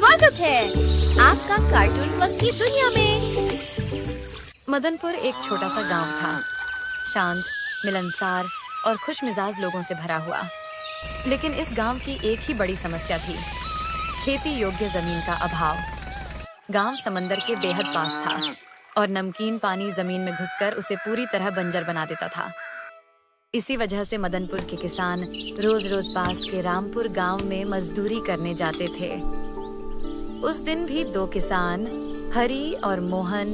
स्वागत है आपका कार्टून मस्ती दुनिया में। मदनपुर एक छोटा सा गांव था, शांत, मिलनसार और खुश मिजाज लोगों से भरा हुआ। लेकिन इस गांव की एक ही बड़ी समस्या थी, खेती योग्य जमीन का अभाव। गांव समंदर के बेहद पास था और नमकीन पानी जमीन में घुसकर उसे पूरी तरह बंजर बना देता था। इसी वजह से मदनपुर के किसान रोज रोज पास के रामपुर गांव में मजदूरी करने जाते थे। उस दिन भी दो किसान, हरी और मोहन,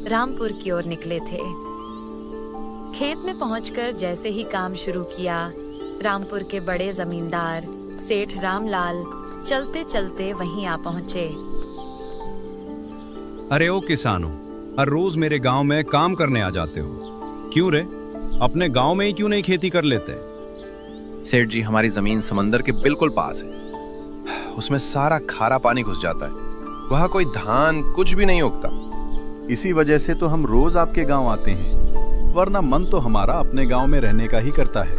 रामपुर की ओर निकले थे। खेत में पहुंचकर जैसे ही काम शुरू किया, रामपुर के बड़े जमींदार सेठ रामलाल चलते चलते वहीं आ पहुंचे। अरे ओ किसानों, हर रोज मेरे गांव में काम करने आ जाते हो, क्यों रे? अपने गांव में ही क्यों नहीं खेती कर लेते? सेठ जी, हमारी जमीन समंदर के बिल्कुल पास है। उसमें सारा खारा पानी घुस जाता है। वहाँ कोई धान कुछ भी नहीं उगता। इसी वजह से तो हम रोज आपके गांव आते हैं, वरना मन तो हमारा अपने गांव में रहने का ही करता है।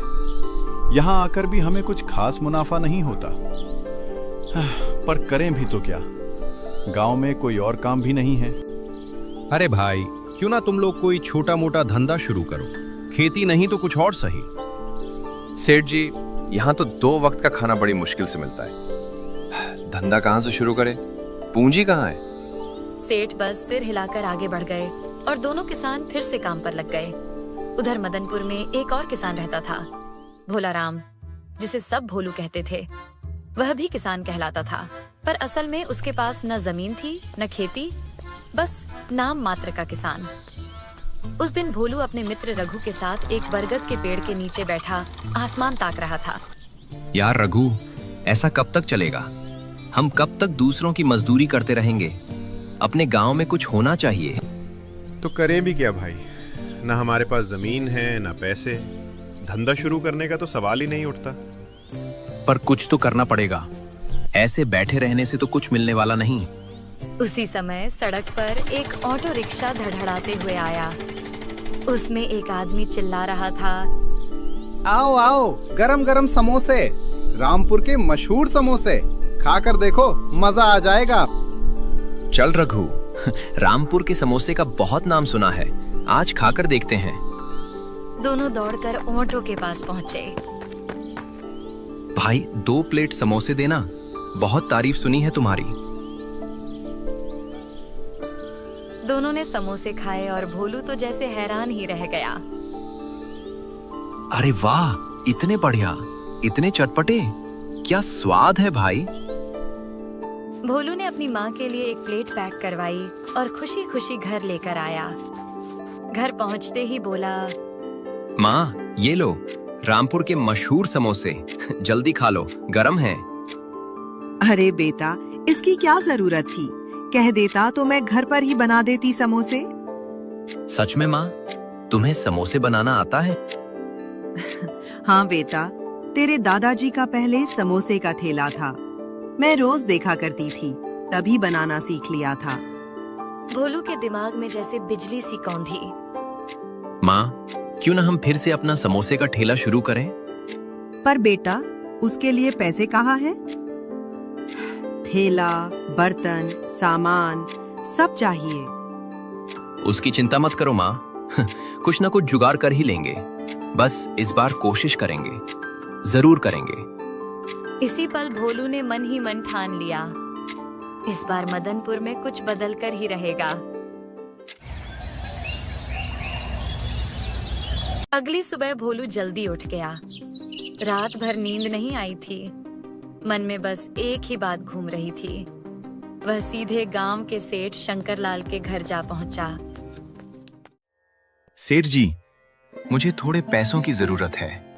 यहाँ आकर भी हमें कुछ खास मुनाफा नहीं होता, पर करें भी तो क्या, गांव में कोई और काम भी नहीं है। अरे भाई, क्यों ना तुम लोग कोई छोटा मोटा धंधा शुरू करो, खेती नहीं तो कुछ और सही। सेठ जी, यहाँ तो 2 वक्त का खाना बड़ी मुश्किल से मिलता है। धंधा कहाँ से शुरू करें? पूंजी कहाँ है? सेठ बस सिर हिलाकर आगे बढ़ गए और दोनों किसान फिर से काम पर लग गए। उधर मदनपुर में एक और किसान रहता था, भोलाराम, जिसे सब भोलू कहते थे। वह भी किसान कहलाता था, पर असल में उसके पास न जमीन थी न खेती, बस नाम मात्र का किसान। उस दिन भोलू अपने मित्र रघु के साथ एक बरगद के पेड़ के नीचे बैठा आसमान ताक रहा था। यार रघु, ऐसा कब तक चलेगा? हम कब तक दूसरों की मजदूरी करते रहेंगे? अपने गांव में कुछ होना चाहिए। तो करें भी क्या भाई? ना हमारे पास जमीन है ना पैसे, धंधा शुरू करने का तो सवाल ही नहीं उठता। पर कुछ तो करना पड़ेगा, ऐसे बैठे रहने से तो कुछ मिलने वाला नहीं। उसी समय सड़क पर एक ऑटो रिक्शा धड़धड़ाते हुए आया। उसमें एक आदमी चिल्ला रहा था, आओ आओ, गरम गरम समोसे, रामपुर के मशहूर समोसे, खाकर देखो, मजा आ जाएगा। चल रघु, रामपुर के समोसे का बहुत नाम सुना है, आज खाकर देखते हैं। दोनों दौड़कर ऑटो के पास पहुंचे। भाई 2 प्लेट समोसे देना, बहुत तारीफ सुनी है तुम्हारी। दोनों ने समोसे खाए और भोलू तो जैसे हैरान ही रह गया। अरे वाह, इतने बढ़िया, इतने चटपटे, क्या स्वाद है भाई। भोलू ने अपनी माँ के लिए एक प्लेट पैक करवाई और खुशी खुशी घर लेकर आया। घर पहुँचते ही बोला, माँ ये लो, रामपुर के मशहूर समोसे, जल्दी खा लो, गरम है। अरे बेटा, इसकी क्या जरूरत थी? कह देता तो मैं घर पर ही बना देती समोसे। सच में माँ, तुम्हें समोसे बनाना आता है? हाँ बेटा, तेरे दादाजी का पहले समोसे का ठेला था, मैं रोज देखा करती थी, तभी बनाना सीख लिया था। भोलू के दिमाग में जैसे बिजली सी कौंधी। माँ, क्यों ना हम फिर से अपना समोसे का ठेला शुरू करें? पर बेटा, उसके लिए पैसे कहाँ हैं? ठेला, बर्तन, सामान सब चाहिए। उसकी चिंता मत करो माँ, कुछ ना कुछ जुगाड़ कर ही लेंगे। बस इस बार कोशिश करेंगे, जरूर करेंगे। इसी पल भोलू ने मन ही मन ठान लिया, इस बार मदनपुर में कुछ बदल कर ही रहेगा। अगली सुबह भोलू जल्दी उठ गया। रात भर नींद नहीं आई थी, मन में बस एक ही बात घूम रही थी। वह सीधे गांव के सेठ शंकरलाल के घर जा पहुंचा। सेठ जी, मुझे थोड़े पैसों की जरूरत है।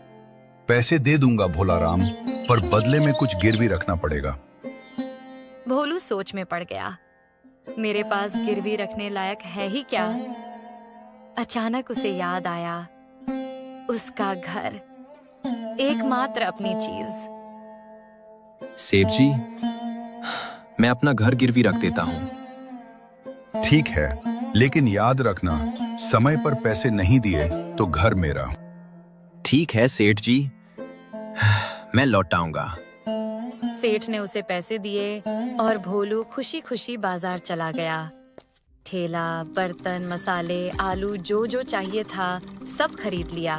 पैसे दे दूंगा भोलाराम, पर बदले में कुछ गिरवी रखना पड़ेगा। भोलू सोच में पड़ गया, मेरे पास गिरवी रखने लायक है ही क्या? अचानक उसे याद आया, उसका घर, एकमात्र अपनी चीज। सेठ जी, मैं अपना घर गिरवी रख देता हूँ। ठीक है, लेकिन याद रखना, समय पर पैसे नहीं दिए तो घर मेरा। ठीक है सेठ जी, मैं लौट आऊंगा। सेठ ने उसे पैसे दिए और भोलू खुशी खुशी बाजार चला गया। ठेला, बर्तन, मसाले, आलू जो जो चाहिए था सब खरीद लिया।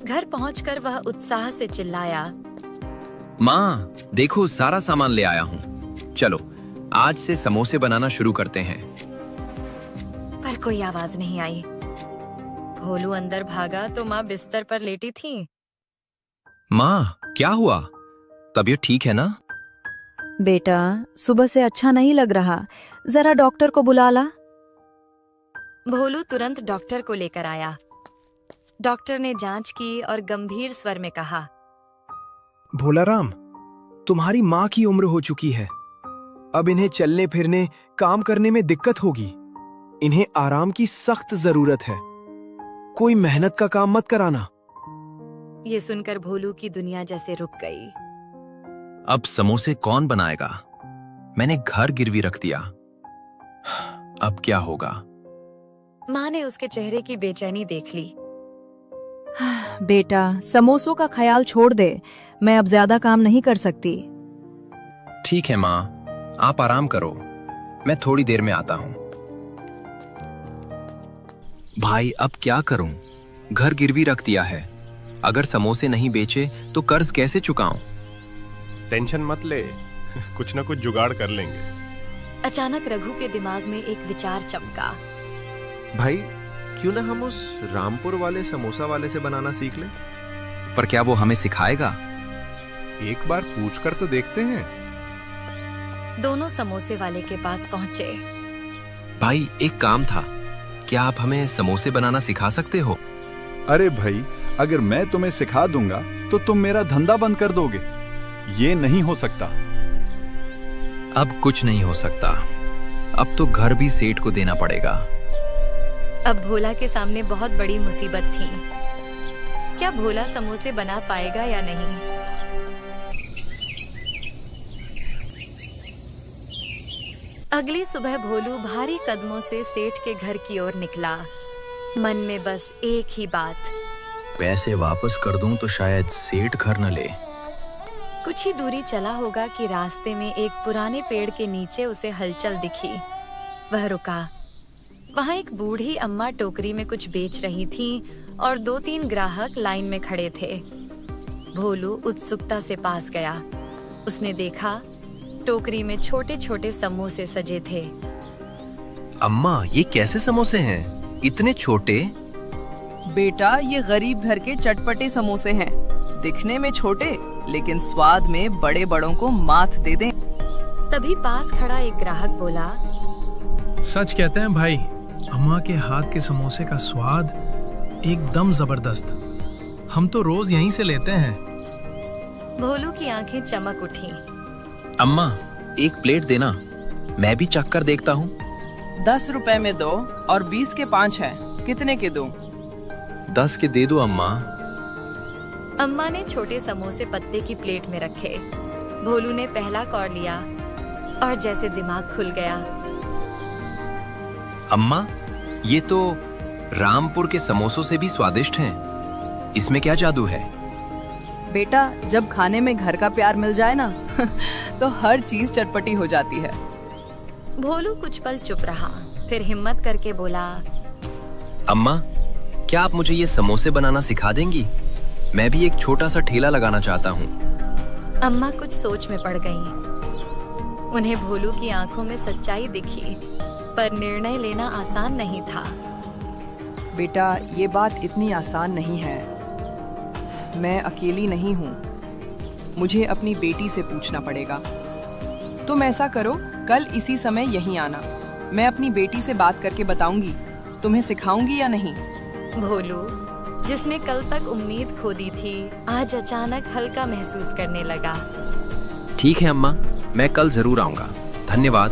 घर पहुंचकर वह उत्साह से चिल्लाया, माँ, देखो सारा सामान ले आया हूँ। चलो आज से समोसे बनाना शुरू करते हैं। पर कोई आवाज नहीं आई। भोलू अंदर भागा तो माँ बिस्तर पर लेटी थी। माँ, क्या हुआ? तबीयत ठीक है ना? बेटा, सुबह से अच्छा नहीं लग रहा, जरा डॉक्टर को बुला ला। भोलू तुरंत डॉक्टर को लेकर आया। डॉक्टर ने जांच की और गंभीर स्वर में कहा, भोलाराम, तुम्हारी माँ की उम्र हो चुकी है। अब इन्हें चलने फिरने, काम करने में दिक्कत होगी। इन्हें आराम की सख्त जरूरत है। कोई मेहनत का काम मत कराना। ये सुनकर भोलू की दुनिया जैसे रुक गई। अब समोसे कौन बनाएगा? मैंने घर गिरवी रख दिया। अब क्या होगा? माँ ने उसके चेहरे की बेचैनी देख ली। बेटा, समोसों का ख्याल छोड़ दे। मैं अब ज्यादा काम नहीं कर सकती। ठीक है माँ, आप आराम करो। मैं थोड़ी देर में आता हूँ। भाई, अब क्या करूं? घर गिरवी रख दिया है। अगर समोसे नहीं बेचे तो कर्ज कैसे चुकाऊं? टेंशन मत ले, कुछ ना कुछ जुगाड़ कर लेंगे। अचानक रघु के दिमाग में एक विचार चमका। भाई, क्यों ना हम उस रामपुर वाले समोसा वाले से बनाना सीख लें? पर क्या वो हमें सिखाएगा? एक बार पूछ कर तो देखते हैं। दोनों समोसे वाले के पास पहुंचे। भाई, एक काम था, क्या आप हमें समोसे बनाना सिखा सकते हो? अरे भाई, अगर मैं तुम्हें सिखा दूंगा तो तुम मेरा धंधा बंद कर दोगे। ये नहीं हो सकता। अब कुछ नहीं हो सकता। अब तो घर भी सेठ को देना पड़ेगा। अब भोला के सामने बहुत बड़ी मुसीबत थी। क्या भोला समोसे बना पाएगा या नहीं? अगली सुबह भोलू भारी कदमों से सेठ के घर की ओर निकला। मन में बस एक ही बात, पैसे वापस कर दूं तो शायद सेठ घर न ले। कुछ ही दूरी चला होगा कि रास्ते में एक पुराने पेड़ के नीचे उसे हलचल दिखी। वह रुका। वहां एक बूढ़ी अम्मा टोकरी में कुछ बेच रही थी और 2-3 ग्राहक लाइन में खड़े थे। भोलू उत्सुकता से पास गया। उसने देखा टोकरी में छोटे छोटे समोसे सजे थे। अम्मा, ये कैसे समोसे हैं? इतने छोटे? बेटा, ये गरीब घर के चटपटे समोसे हैं। दिखने में छोटे लेकिन स्वाद में बड़े बड़ों को मात दे दें। तभी पास खड़ा एक ग्राहक बोला, सच कहते हैं भाई, अम्मा के हाथ के समोसे का स्वाद एकदम जबरदस्त। हम तो रोज यहीं से लेते हैं। भोलू की आंखें चमक उठी। अम्मा, एक प्लेट देना, मैं भी चख कर देखता हूँ। 10 रुपए में 2 और 20 के 5 है। कितने के दूं? 10 के दे दो अम्मा। अम्मा ने छोटे समोसे पत्ते की प्लेट में रखे। भोलू ने पहला कौर लिया और जैसे दिमाग खुल गया। अम्मा, ये तो रामपुर के समोसों से भी स्वादिष्ट हैं। इसमें क्या जादू है? बेटा, जब खाने में घर का प्यार मिल जाए ना तो हर चीज चटपटी हो जाती है। भोलू कुछ पल चुप रहा, फिर हिम्मत करके बोला, अम्मा, क्या आप मुझे ये समोसे बनाना सिखा देंगी? मैं भी एक छोटा सा ठेला लगाना चाहता हूँ। अम्मा कुछ सोच में पड़ गईं। उन्हें भोलू की आंखों में सच्चाई दिखी, पर निर्णय लेना आसान नहीं था। बेटा, ये बात इतनी आसान नहीं है। मैं अकेली नहीं हूँ। मुझे अपनी बेटी से पूछना पड़ेगा। तुम ऐसा करो, कल इसी समय यहीं आना। मैं अपनी बेटी से बात करके बताऊंगी तुम्हें सिखाऊंगी या नहीं। भोलू, जिसने कल तक उम्मीद खो दी थी, आज अचानक हल्का महसूस करने लगा। ठीक है अम्मा, मैं कल जरूर आऊंगा। धन्यवाद।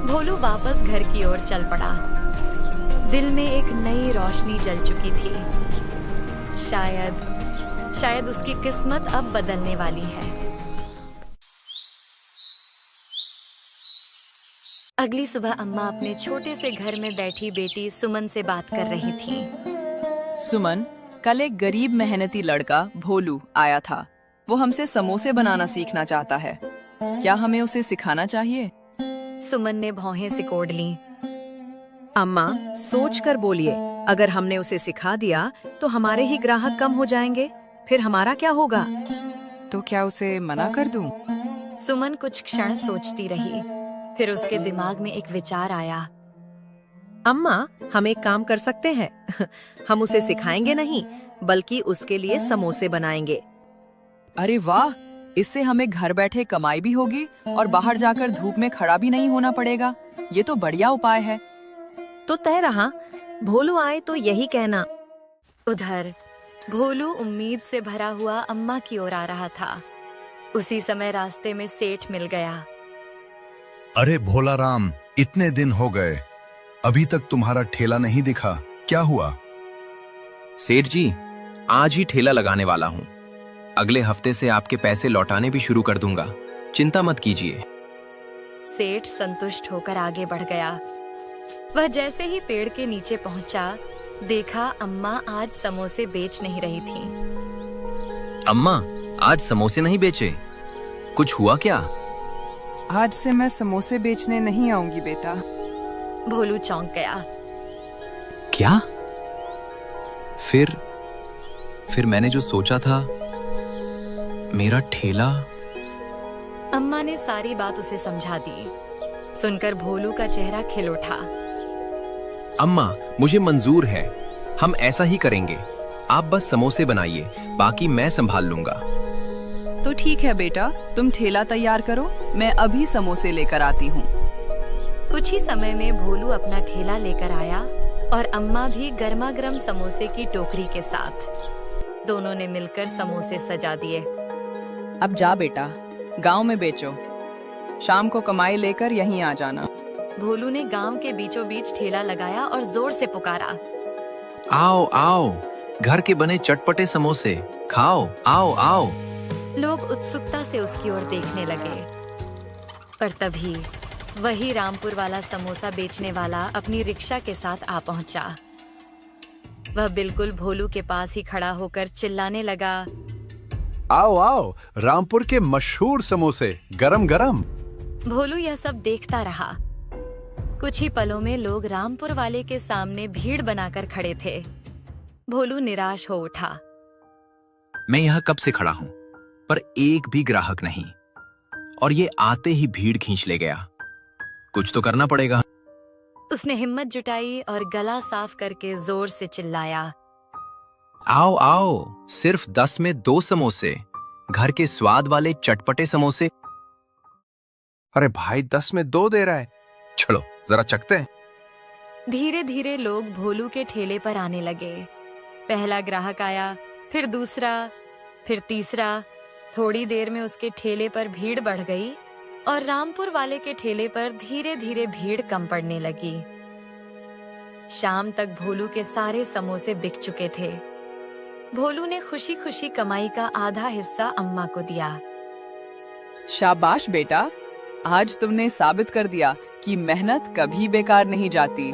भोलू वापस घर की ओर चल पड़ा। दिल में एक नई रोशनी जल चुकी थी। शायद उसकी किस्मत अब बदलने वाली है। अगली सुबह अम्मा अपने छोटे से घर में बैठी बेटी सुमन से बात कर रही थी। सुमन, कल एक गरीब मेहनती लड़का भोलू आया था। वो हमसे समोसे बनाना सीखना चाहता है। क्या हमें उसे सिखाना चाहिए? सुमन ने भौहें सिकोड़ लीं। अम्मा, सोच कर बोलिए, अगर हमने उसे सिखा दिया तो हमारे ही ग्राहक कम हो जाएंगे, फिर हमारा क्या होगा? तो क्या उसे मना कर दूं? सुमन कुछ क्षण सोचती रही, फिर उसके दिमाग में एक विचार आया। अम्मा, हम एक काम कर सकते हैं। हम उसे सिखाएंगे नहीं, बल्कि उसके लिए समोसे बनाएंगे। अरे वाह, इससे हमें घर बैठे कमाई भी होगी और बाहर जाकर धूप में खड़ा भी नहीं होना पड़ेगा। ये तो बढ़िया उपाय है। तो तय रहा, भोलू आए तो यही कहना। उधर भोलू उम्मीद से भरा हुआ अम्मा की ओर आ रहा था। उसी समय रास्ते में सेठ मिल गया। अरे भोला राम, इतने दिन हो गए, अभी तक तुम्हारा ठेला नहीं दिखा, क्या हुआ? सेठ जी, आज ही ठेला लगाने वाला हूँ। अगले हफ्ते से आपके पैसे लौटाने भी शुरू कर दूंगा, चिंता मत कीजिए। सेठ संतुष्ट होकर आगे बढ़ गया। वह जैसे ही पेड़ के नीचे पहुंचा, देखा अम्मा आज समोसे बेच नहीं रही थी। अम्मा, आज समोसे नहीं बेचे, कुछ हुआ क्या? आज से मैं समोसे बेचने नहीं आऊंगी बेटा। भोलू चौंक गया। क्या? फिर मैंने जो सोचा था, मेरा ठेला। अम्मा ने सारी बात उसे समझा दी। सुनकर भोलू का चेहरा खिल उठा। अम्मा, मुझे मंजूर है, हम ऐसा ही करेंगे। आप बस समोसे बनाइए, बाकी मैं संभाल लूंगा। तो ठीक है बेटा, तुम ठेला तैयार करो, मैं अभी समोसे लेकर आती हूँ। कुछ ही समय में भोलू अपना ठेला लेकर आया और अम्मा भी गर्मा गर्म समोसे की टोकरी के साथ। दोनों ने मिलकर समोसे सजा दिए। अब जा बेटा, गांव में बेचो, शाम को कमाई लेकर यहीं आ जाना। भोलू ने गांव के बीचों बीच ठेला लगाया और जोर से पुकारा, आओ आओ, घर के बने चटपटे समोसे खाओ, आओ आओ। लोग उत्सुकता से उसकी ओर देखने लगे, पर तभी वही रामपुर वाला समोसा बेचने वाला अपनी रिक्शा के साथ आ पहुंचा। वह बिल्कुल भोलू के पास ही खड़ा होकर चिल्लाने लगा, आओ आओ, रामपुर के मशहूर समोसे, गरम गरम। भोलू यह सब देखता रहा। कुछ ही पलों में लोग रामपुर वाले के सामने भीड़ बनाकर खड़े थे। भोलू निराश हो उठा। मैं यहाँ कब से खड़ा हूँ, पर एक भी ग्राहक नहीं, और ये आते ही भीड़ खींच ले गया। कुछ तो करना पड़ेगा। उसने हिम्मत जुटाई और गला साफ करके जोर से चिल्लाया, आओ आओ, सिर्फ 10 में 2 समोसे, घर के स्वाद वाले चटपटे समोसे। अरे भाई, 10 में 2 दे रहा है, चलो जरा चखते हैं। धीरे धीरे लोग भोलू के ठेले पर आने लगे। पहला ग्राहक आया, फिर दूसरा, फिर तीसरा। थोड़ी देर में उसके ठेले पर भीड़ बढ़ गई और रामपुर वाले के ठेले पर धीरे धीरे भीड़ कम पड़ने लगी। शाम तक भोलू के सारे समोसे बिक चुके थे। भोलू ने खुशी खुशी कमाई का आधा हिस्सा अम्मा को दिया। शाबाश बेटा, आज तुमने साबित कर दिया कि मेहनत कभी बेकार नहीं जाती।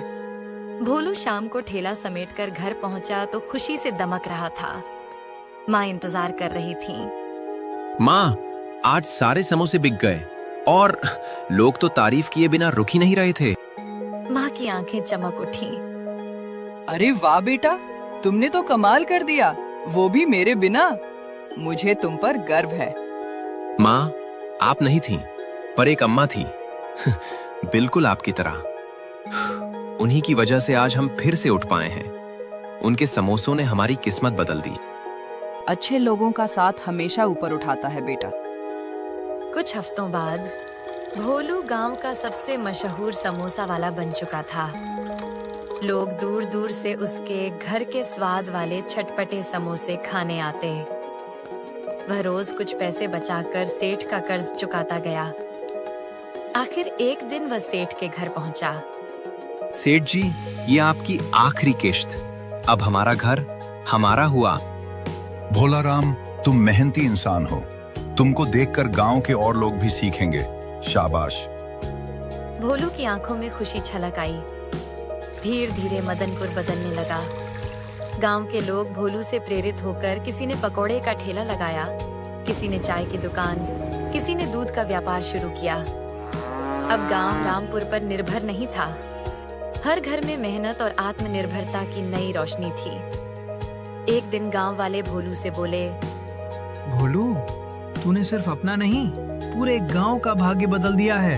भोलू शाम को ठेला समेटकर घर पहुंचा तो खुशी से दमक रहा था। माँ इंतजार कर रही थी। माँ, आज सारे समोसे बिक गए और लोग तो तारीफ किए बिना रुक ही नहीं रहे थे। माँ की आंखें चमक उठी। अरे वाह बेटा, तुमने तो कमाल कर दिया, वो भी मेरे बिना। मुझे तुम पर गर्व है। माँ, आप नहीं थी, पर एक अम्मा थी, बिल्कुल आपकी तरह। उन्हीं की वजह से आज हम फिर से उठ पाए हैं। उनके समोसों ने हमारी किस्मत बदल दी। अच्छे लोगों का साथ हमेशा ऊपर उठाता है बेटा। कुछ हफ्तों बाद भोलू गांव का सबसे मशहूर समोसा वाला बन चुका था। लोग दूर दूर से उसके घर के स्वाद वाले चटपटे समोसे खाने आते। वह रोज कुछ पैसे बचाकर सेठ का कर्ज चुकाता गया। आखिर एक दिन वह सेठ के घर पहुंचा। सेठ जी, ये आपकी आखिरी किश्त। अब हमारा घर हमारा हुआ। भोला राम, तुम मेहनती इंसान हो, तुमको देखकर गांव के और लोग भी सीखेंगे, शाबाश। भोलू की आंखों में खुशी छलक आई। धीरे धीरे मदनपुर बदलने लगा। गांव के लोग भोलू से प्रेरित होकर किसी ने पकोड़े का ठेला लगाया, किसी ने चाय की दुकान, किसी ने दूध का व्यापार शुरू किया। अब गांव रामपुर पर निर्भर नहीं था। हर घर में मेहनत और आत्मनिर्भरता की नई रोशनी थी। एक दिन गांव वाले भोलू से बोले, भोलू, तूने सिर्फ अपना नहीं, पूरे गांव का भाग्य बदल दिया है।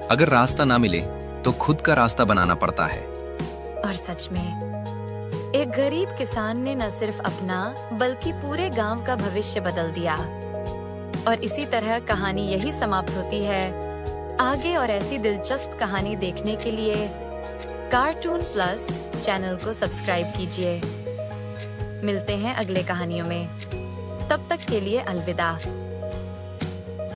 अगर रास्ता ना मिले तो खुद का रास्ता बनाना पड़ता है। और सच में एक गरीब किसान ने न सिर्फ अपना बल्कि पूरे गांव का भविष्य बदल दिया। और इसी तरह कहानी यही समाप्त होती है। आगे और ऐसी दिलचस्प कहानी देखने के लिए कार्टून प्लस चैनल को सब्सक्राइब कीजिए। मिलते हैं अगले कहानियों में। तब तक के लिए अलविदा।